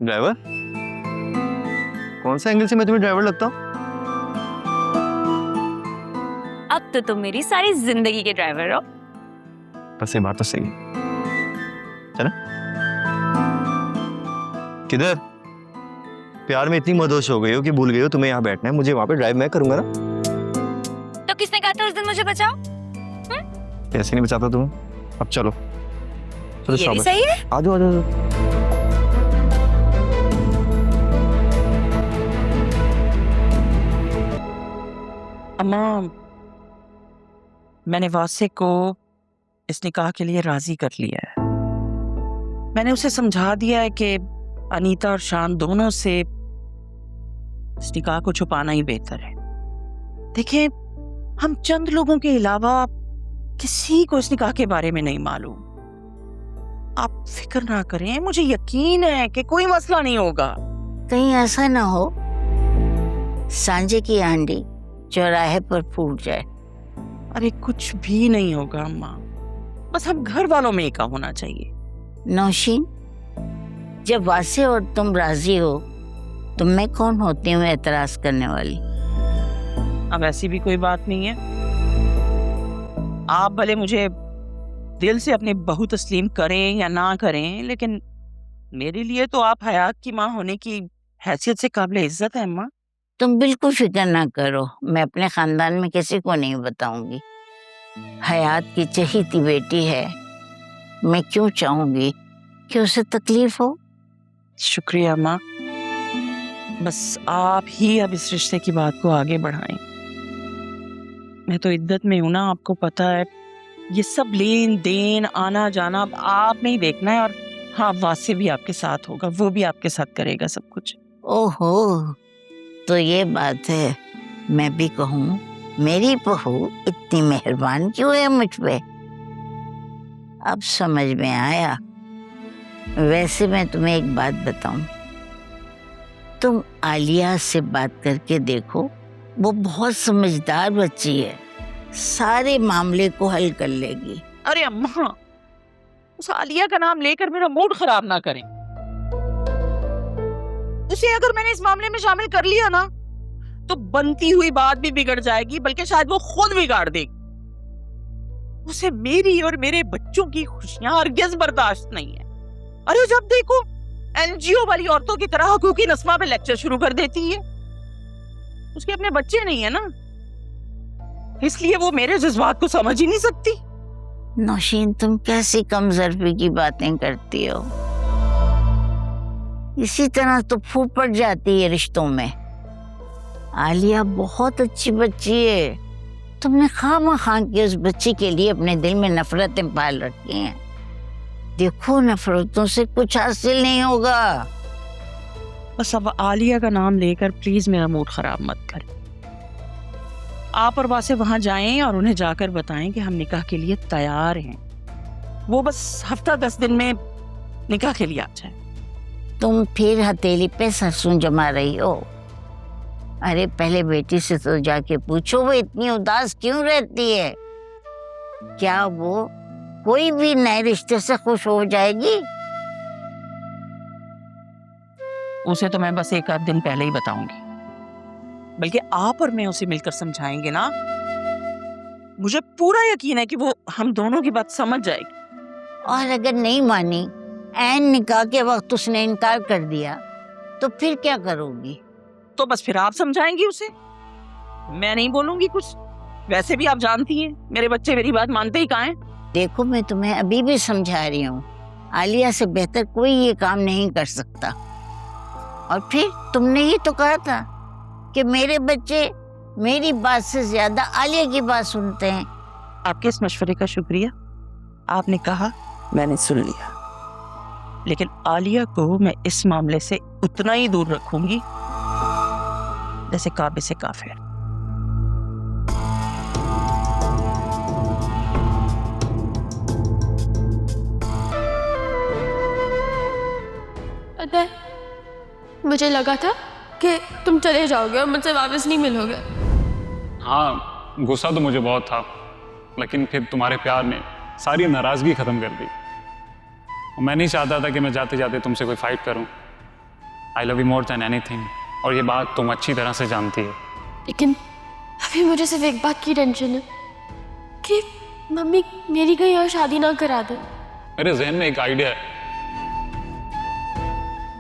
Driver? कौन सा angle से मैं तुम्हें ड्राइवर लगता हूँ? अब तो तुम मेरी सारी जिंदगी के ड्राइवर हो। बस ये बात तो सही है। चला? किधर? प्यार में इतनी मदहोश हो गई हो कि भूल गई हो तुम्हें यहाँ बैठना है। मुझे वहां पे ड्राइव मैं करूंगा ना। तो किसने कहा था उस दिन मुझे बचाओ? कैसे नहीं बचाता तुम्हें? अब चलो चलो, ये भी सही है। आ जाओ आ जाओ। अम्मा, मैंने वासे को इस निकाह के लिए राजी कर लिया है। मैंने उसे समझा दिया है कि अनीता और शान दोनों से इस निकाह को छुपाना ही बेहतर है। देखिए, हम चंद लोगों के अलावा किसी को इस निकाह के बारे में नहीं मालूम। आप फिक्र ना करें, मुझे यकीन है कि कोई मसला नहीं होगा। कहीं ऐसा ना हो सांझे की हांडी चौराहे पर फूट जाए। अरे कुछ भी नहीं होगा अम्मा, बस हम घर वालों में एका होना चाहिए। नौशीन, जब वासे और तुम राजी हो तो मैं कौन होती हूँ एतराज करने वाली? अब ऐसी भी कोई बात नहीं है। आप भले मुझे दिल से अपनी बहू तस्लीम करें या ना करें, लेकिन मेरे लिए तो आप हयात की माँ होने की हैसियत से काबिल इज्जत है अम्मा। तुम बिल्कुल फिक्र ना करो, मैं अपने खानदान में किसी को नहीं बताऊंगी। हयात की चहीती बेटी है, मैं क्यों चाहूंगी कि उसे तकलीफ हो। शुक्रिया अम्मा, बस आप ही अब इस रिश्ते की बात को आगे बढ़ाएं। मैं तो इद्दत में हूं ना, आपको पता है। ये सब लेन देन आना जाना अब आपने ही देखना है। और हाँ, वासे भी आपके साथ होगा, वो भी आपके साथ करेगा सब कुछ। ओहो, तो ये बात है। मैं भी कहूँ मेरी बहू इतनी मेहरबान क्यों है मुझ पे? अब समझ में आया। वैसे मैं तुम्हें एक बात बताऊं, तुम आलिया से बात करके देखो, वो बहुत समझदार बच्ची है, सारे मामले को हल कर लेगी। अरे अम्मा, उस आलिया का नाम लेकर मेरा मूड खराब ना करें। उसे अगर मैंने इस मामले में शामिल कर लिया ना, तो बनती हुई बात भी बिगड़ जाएगी, बल्कि शायद वो खुद बिगाड़ देगी। उसे मेरी और मेरे बच्चों की खुशियां हरगिज़ बर्दाश्त नहीं है। अरे जब देखो एनजीओ वाली औरतों की तरह हकूकी नस्मा पे लेक्चर शुरू कर देती है। उसके अपने बच्चे नहीं है ना, इसलिए वो मेरे जज्बात को समझ ही नहीं सकती। नौशीन, तुम कैसी कमजोरी की बातें करती हो? इसी तरह तो फूट पड़ जाती है रिश्तों में। आलिया बहुत अच्छी बच्ची है, तुमने खामखा के उस बच्ची के लिए अपने दिल में नफरतें पाल रखी हैं। देखो, नफरतों से कुछ हासिल नहीं होगा। बस अब आलिया का नाम लेकर प्लीज मेरा मूड खराब मत करें। आप और वासे वहां जाएं और उन्हें जाकर बताएं कि हम निकाह के लिए तैयार हैं। वो बस हफ्ता 10 दिन में निकाह के लिए आ जाए। तुम फिर हथेली पे सरसों जमा रही हो। अरे पहले बेटी से तो जाके पूछो, वो इतनी उदास क्यों रहती है? क्या वो कोई भी नए रिश्ते से खुश हो जाएगी? उसे तो मैं बस एक आध दिन पहले ही बताऊंगी, बल्कि आप और मैं उसे मिलकर समझाएंगे ना। मुझे पूरा यकीन है कि वो हम दोनों की बात समझ जाएगी। और अगर नहीं मानी, ऐन निकाह के वक्त उसने इनकार कर दिया, तो फिर क्या करोगी? तो बस फिर आप समझाएंगी उसे, मैं नहीं बोलूंगी कुछ। वैसे भी आप जानती हैं मेरे बच्चे मेरी बात मानते ही कहाँ हैं। देखो, मैं तुम्हें अभी भी समझा रही हूँ, आलिया से बेहतर कोई ये काम नहीं कर सकता। और फिर तुमने ही तो कहा था कि मेरे बच्चे मेरी बात से ज्यादा आलिया की बात सुनते हैं। आपके इस मशवरे का शुक्रिया। आपने कहा, मैंने सुन लिया। लेकिन आलिया को मैं इस मामले से उतना ही दूर रखूंगी जैसे काबे से काफिर। पता है, मुझे लगा था कि तुम चले जाओगे और मुझसे वापस नहीं मिलोगे। हाँ, गुस्सा तो मुझे बहुत था, लेकिन फिर तुम्हारे प्यार ने सारी नाराजगी खत्म कर दी। और मैं नहीं चाहता था कि मैं जाते जाते तुमसे कोई फाइट करूं, I love you more than anything, और ये बात तुम अच्छी तरह से जानती हो। लेकिन अभी मुझे सिर्फ एक बात की टेंशन है कि मम्मी मेरी कहीं और शादी ना करा दे। मेरे जहन में एक आइडिया है,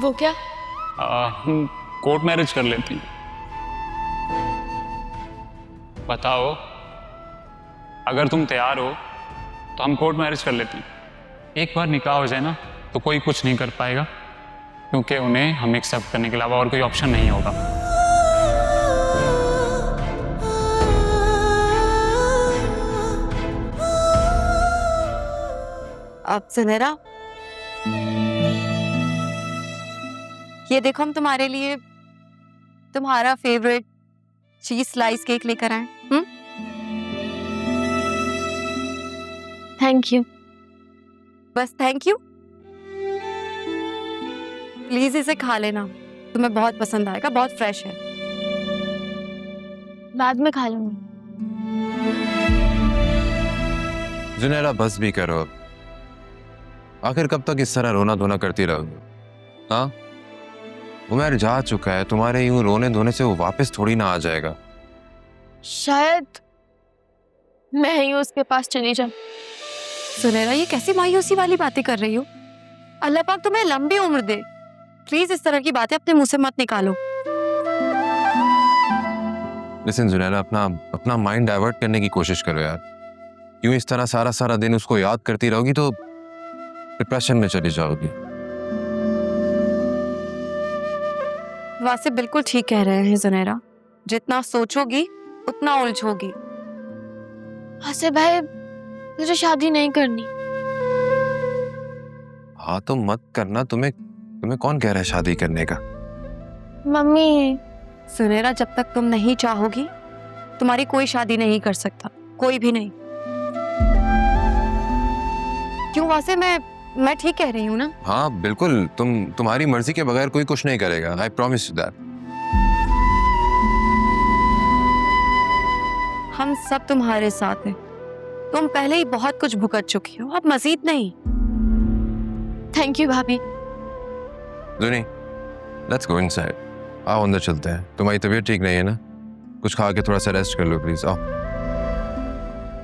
वो क्या? हम कोर्ट मैरिज कर लेती हैं। बताओ, अगर तुम तैयार हो तो हम कोर्ट मैरिज कर लेती हैं। एक बार निकाह हो जाए ना तो कोई कुछ नहीं कर पाएगा, क्योंकि उन्हें हम एक्सेप्ट करने के अलावा और कोई ऑप्शन नहीं होगा। अब सुनहरा, ये देखो हम तुम्हारे लिए तुम्हारा फेवरेट चीज स्लाइस केक लेकर आए। Thank you. बस थैंक यू? प्लीज इसे खा लेना, तुम्हें बहुत पसंद आएगा, बहुत फ्रेश है। बाद में खा लूंगी। जुनैरा बस भी करो, आखिर कब तक इस तरह रोना धोना करती रहोगे? हाँ, उमर जा चुका है, तुम्हारे यूं रोने धोने से वो वापस थोड़ी ना आ जाएगा। शायद मैं ही उसके पास चली जाऊं। सुनहरा, ये कैसी मायूसी वाली बातें कर रही हो? अल्लाह पाक तुम्हें लंबी उम्र दे। प्लीज इस तरह की बातें अपने मुंह से मत निकालो। लिसन जुनैरा, अपना माइंड डाइवर्ट करने की कोशिश करो यार। यूं इस तरह सारा सारा दिन उसको याद करती रहोगी तो डिप्रेशन में चली जाओगी। वासिफ बिल्कुल ठीक कह रहे हैं सुनहरा, जितना सोचोगी उतना उलझोगी। हसे भाई, मुझे शादी नहीं करनी। हाँ तो मत करना, तुम्हें कौन कह रहा है शादी करने का? मम्मी, सुनहरा, जब तक तुम नहीं चाहोगी तुम्हारी कोई शादी नहीं कर सकता, कोई भी नहीं। क्यों वासिफ, मैं ठीक कह रही हूँ ना? हाँ बिल्कुल, तुम्हारी मर्जी के बगैर कोई कुछ नहीं करेगा। I promise you that. हम सब तुम्हारे साथ हैं। तुम पहले ही बहुत कुछ भुगत चुकी हो, अब मजीद नहीं। थैंक यू भाभी। जुनी, लेट्स गो इनसाइड। आओ अंदर चलते हैं। तुम्हारी तबीयत ठीक नहीं है ना? कुछ खा के थोड़ा सा रेस्ट कर लो प्लीज। आओ।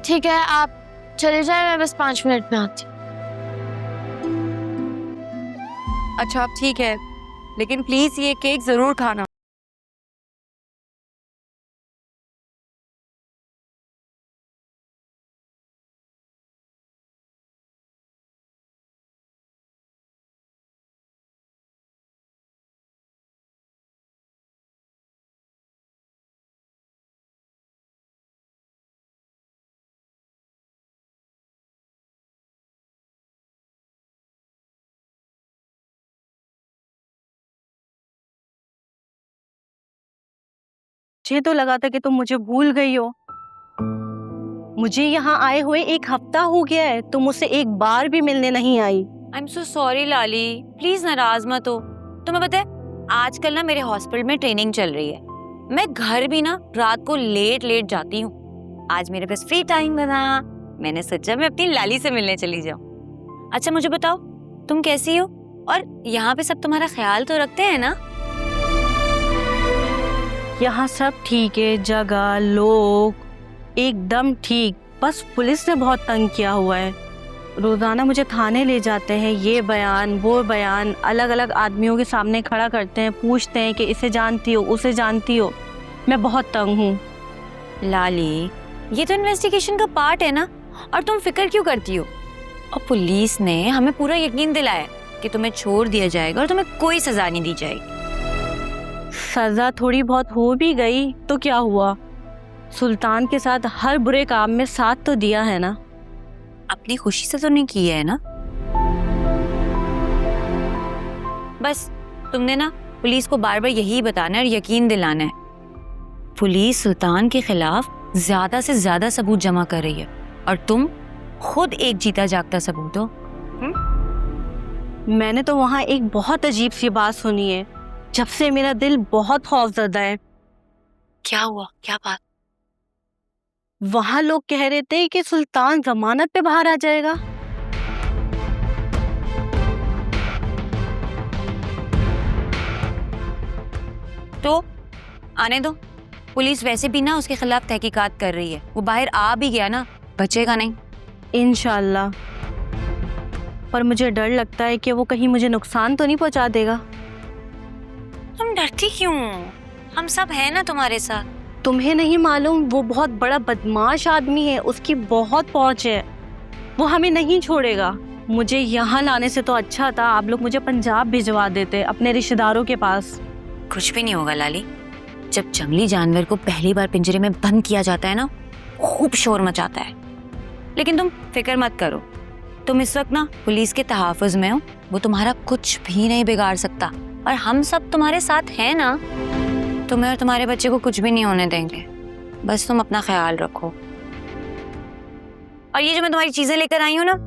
ठीक है, आप चले जाए, मैं बस 5 मिनट में आती हूँ। अच्छा अब ठीक है, लेकिन प्लीज ये केक जरूर खाना। मुझे तो लगा था कि तुम मुझे भूल गई हो। मुझे यहाँ आए हुए 1 हफ्ता हो गया है, तुम मुझसे एक बार भी मिलने नहीं आई। I am so sorry Lali, please नाराज मत हो। तुम्हें पता है आजकल ना मेरे हॉस्पिटल में ट्रेनिंग चल रही है, मैं घर भी ना रात को लेट जाती हूँ। आज मेरे पास फ्री टाइम बना, मैंने सोचा मैं अपनी लाली से मिलने चली जाऊँ। अच्छा मुझे बताओ, तुम कैसी हो और यहाँ पे सब तुम्हारा ख्याल तो रखते हैं ना? यहाँ सब ठीक है, जगह लोग एकदम ठीक, बस पुलिस ने बहुत तंग किया हुआ है। रोजाना मुझे थाने ले जाते हैं, ये बयान वो बयान, अलग अलग आदमियों के सामने खड़ा करते हैं, पूछते हैं कि इसे जानती हो उसे जानती हो। मैं बहुत तंग हूँ। लाली, ये तो इन्वेस्टिगेशन का पार्ट है ना, और तुम फिक्र क्यों करती हो? और पुलिस ने हमें पूरा यकीन दिलाया कि तुम्हें छोड़ दिया जाएगा और तुम्हें कोई सजा नहीं दी जाएगी। सजा थोड़ी बहुत हो भी गई तो क्या हुआ, सुल्तान के साथ हर बुरे काम में साथ तो दिया है ना। अपनी खुशी से तो नहीं किया है ना? बस तुमने ना पुलिस को बार बार यही बताना है और यकीन दिलाना है। पुलिस सुल्तान के खिलाफ ज्यादा से ज्यादा सबूत जमा कर रही है और तुम खुद एक जीता जागता सबूत हो। मैंने तो वहाँ एक बहुत अजीब सी बात सुनी है, जब से मेरा दिल बहुत खौफजदा है। क्या हुआ, क्या बात? वहाँ लोग कह रहे थे कि सुल्तान जमानत पे बाहर आ जाएगा। तो आने दो, पुलिस वैसे भी ना उसके खिलाफ तहकीकात कर रही है। वो बाहर आ भी गया ना, बचेगा नहीं। इंशाल्लाह। पर मुझे डर लगता है कि वो कहीं मुझे नुकसान तो नहीं पहुंचा देगा। तुम डरती क्यों? हम सब हैं ना तुम्हारे साथ। तुम्हें नहीं मालूम, वो बहुत बड़ा बदमाश आदमी है, उसकी बहुत पहुंच है, वो हमें नहीं छोड़ेगा। मुझे यहाँ लाने से तो अच्छा था आप लोग मुझे पंजाब भिजवा देते अपने रिश्तेदारों के पास। कुछ भी नहीं होगा लाली। जब जंगली जानवर को पहली बार पिंजरे में बंद किया जाता है ना, खूब शोर मचाता है। लेकिन तुम फिक्र मत करो, तुम इस वक्त ना पुलिस के तहफ़्फ़ुज़ में हो, वो तुम्हारा कुछ भी नहीं बिगाड़ सकता। और हम सब तुम्हारे साथ हैं ना, तुम्हें और तुम्हारे बच्चे को कुछ भी नहीं होने देंगे। बस तुम अपना ख्याल रखो। और ये जो मैं तुम्हारी चीजें लेकर आई हूँ ना,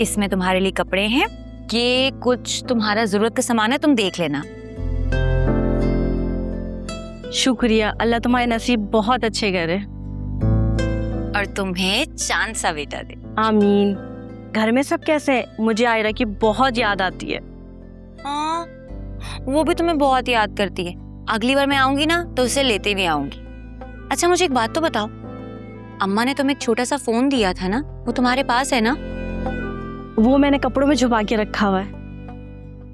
इसमें तुम्हारे लिए कपड़े हैं, ये कुछ तुम्हारा जरूरत का सामान है, तुम देख लेना। शुक्रिया, अल्लाह तुम्हारे नसीब बहुत अच्छे करे। और तुम्हें चांद सा बेटा दे। आमीन। घर में सब कैसे हैं? मुझे आयरा की बहुत याद आती है। हाँ, वो भी तुम्हें बहुत याद करती है। अगली बार मैं आऊंगी ना तो उसे लेते भी आऊंगी। अच्छा मुझे एक बात तो बताओ, अम्मा ने तुम्हें एक छोटा सा फोन दिया था ना, वो तुम्हारे पास है ना? वो मैंने कपड़ों में छुपा के रखा हुआ है।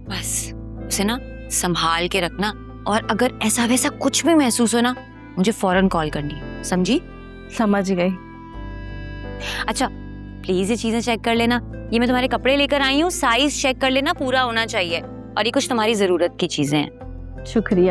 बस उसे ना संभाल के रखना, और अगर ऐसा वैसा कुछ भी महसूस हो ना, मुझे फौरन कॉल करनी है, समझी? समझ गई। अच्छा प्लीज ये चीजें चेक कर लेना। ये मैं तुम्हारे कपड़े लेकर आई हूँ, साइज चेक कर लेना, पूरा होना चाहिए। और ये कुछ तुम्हारी जरूरत की चीजें हैं। शुक्रिया।